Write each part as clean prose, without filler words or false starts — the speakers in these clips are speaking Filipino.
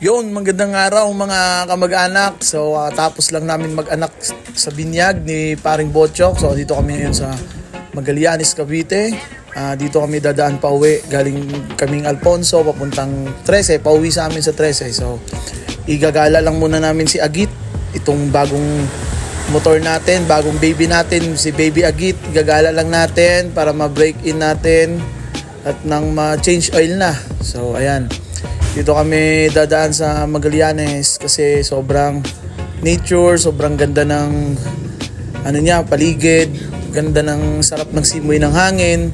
Yun, magandang araw mga kamag-anak. So tapos lang namin mag-anak sa binyag ni Paring Botchok. So dito kami ngayon sa Magallanes, Cavite. Dito kami dadaan pa uwi. Galing kaming Alfonso papuntang 13. Pauwi sa amin sa 13. So igagala lang muna namin si Agit. Itong bagong motor natin, bagong baby natin, si Baby Agit. Igagala lang natin para ma-break in natin at nang ma-change oil na. So ayan. Dito kami dadaan sa Magallanes kasi sobrang nature, sobrang ganda ng paligid, ganda ng sarap ng simoy ng hangin,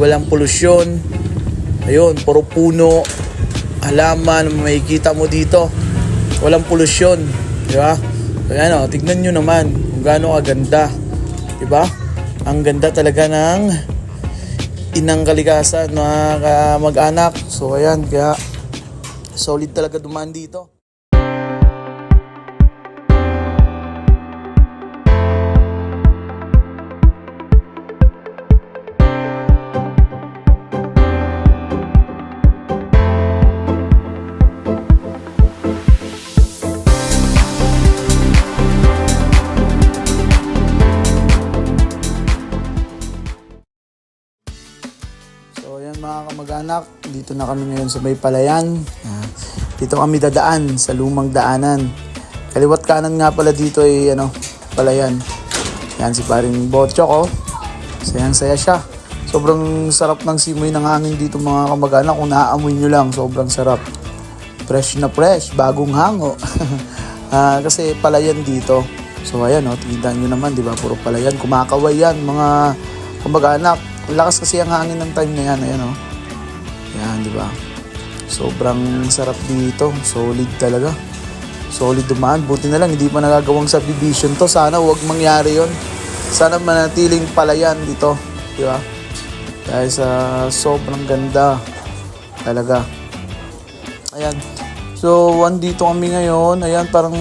walang polusyon. Ayun, puro puno, halaman, makikita mo dito. Walang polusyon, di ba? Ayan tignan nyo naman kung gaano kaganda, di ba? Ang ganda talaga ng inang kalikasan, mga mag-anak. So ayan, kaya solid talaga dumaan dito. So ayan mga kamag-anak, dito na kami ngayon sa may palayan. Dito kami dadaan sa lumang daanan. Kaliwat kanan nga pala dito ay palayan. Yan si Paring Botchok Sayang-saya siya. Sobrang sarap ng simoy ng hangin dito mga kamag-anak. Kung naaamoy nyo lang, sobrang sarap. Fresh na fresh, bagong hango. Kasi palayan dito. So ayan tingnan nyo naman, di ba? Puro palayan. Kumakaway yan mga kamag-anak. Lakas kasi ang hangin ng time na yan. Ayan Yan, di ba? Sobrang sarap dito. Solid talaga. Solid dumaan. Buti na lang hindi pa nagagawang subdivision to. Sana huwag mangyari yon. Sana manatiling palayan dito. Di ba? Dahil sa sobrang ganda talaga. Ayan. So, andito kami ngayon. Ayan, parang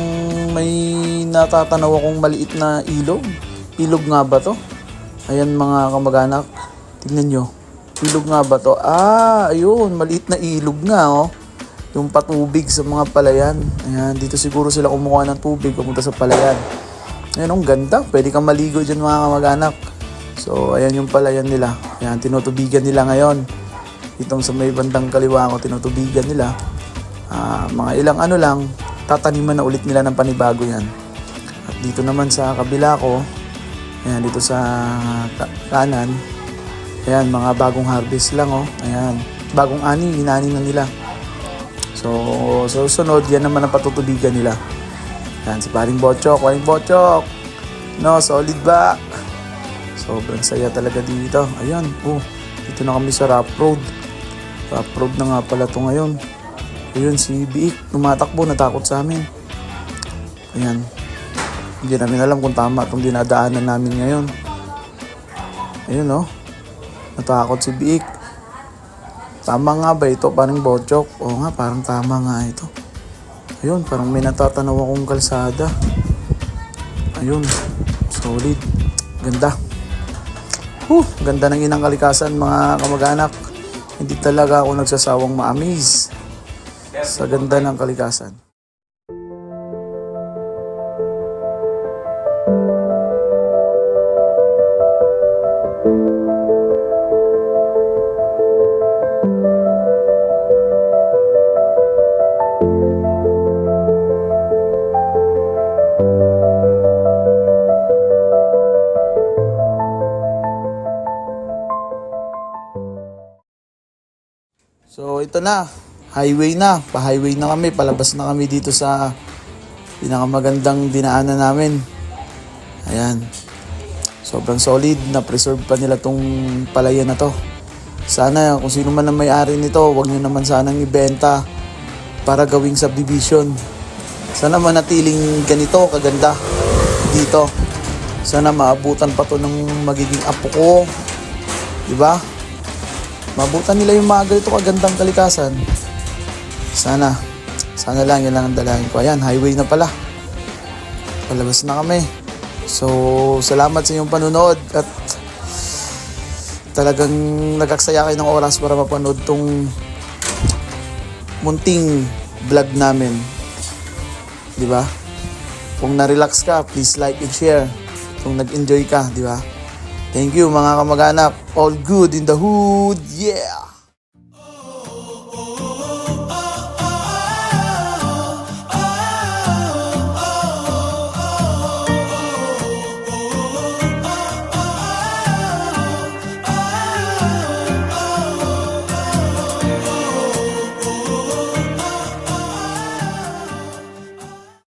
may natatanaw akong maliit na ilog. Ilog nga ba to? Ayan mga kamag-anak. Tingnan nyo. Ilog nga ba to? Ayun, maliit na ilog nga yung patubig sa mga palayan. Ayan, dito siguro sila kumukuha ng tubig pumunta sa palayan. Ayan, ang ganda. Pwede kang maligo dyan mga kamag-anak. So, ayan yung palayan nila. Ayan, tinutubigan nila ngayon. Itong sa may bandang kaliwa ko, tinutubigan nila. Mga ilang lang, tataniman na ulit nila ng panibago yan. At dito naman sa kabila ko, ayan, dito sa kanan, ayan, mga bagong harvest lang Ayan, bagong inani na nila. So, sunod, yan naman ang patutubigan nila. Ayan, si Paring Botchok. No, solid ba? Sobrang saya talaga dito. Ayan, dito na kami sa Rough Road. Rough Road na nga pala to ngayon. Ayun, si Biik, tumatakbo, natakot sa amin. Ayan. Hindi namin alam kung tama itong dinadaanan namin ngayon. Ayun natakot si Biik. Tama nga ba ito, Paring Botchok? Oo nga, parang tama nga ito. Ayun, parang may natatanaw akong kalsada. Ayun, solid. Ganda. Ganda ng inang kalikasan mga kamag-anak. Hindi talaga ako nagsasawang ma-amaze sa ganda ng kalikasan. So ito na, highway na, pa-highway na kami, palabas na kami dito sa pinakamagandang dinaanan namin. Ayan, sobrang solid, na-preserve pa nila tong palayan na to. Sana kung sino man ang may-ari nito, huwag nyo naman sanang ibenta para gawing subdivision. Sana manatiling ganito, kaganda dito. Sana maabutan pa to ng magiging apo ko, diba? Mabutan nila yung mga ganito kagandang kalikasan. Sana lang, yun lang ang dalangin ko. Ayan, highway na pala. Palabas na kami. So, salamat sa inyong panunood at talagang nagaksaya kayo ng oras para mapanood tong munting vlog namin. Di ba? Kung na-relax ka, please like and share. Kung nag-enjoy ka, di ba? Thank you mga kamag-anak. All good in the hood. Yeah!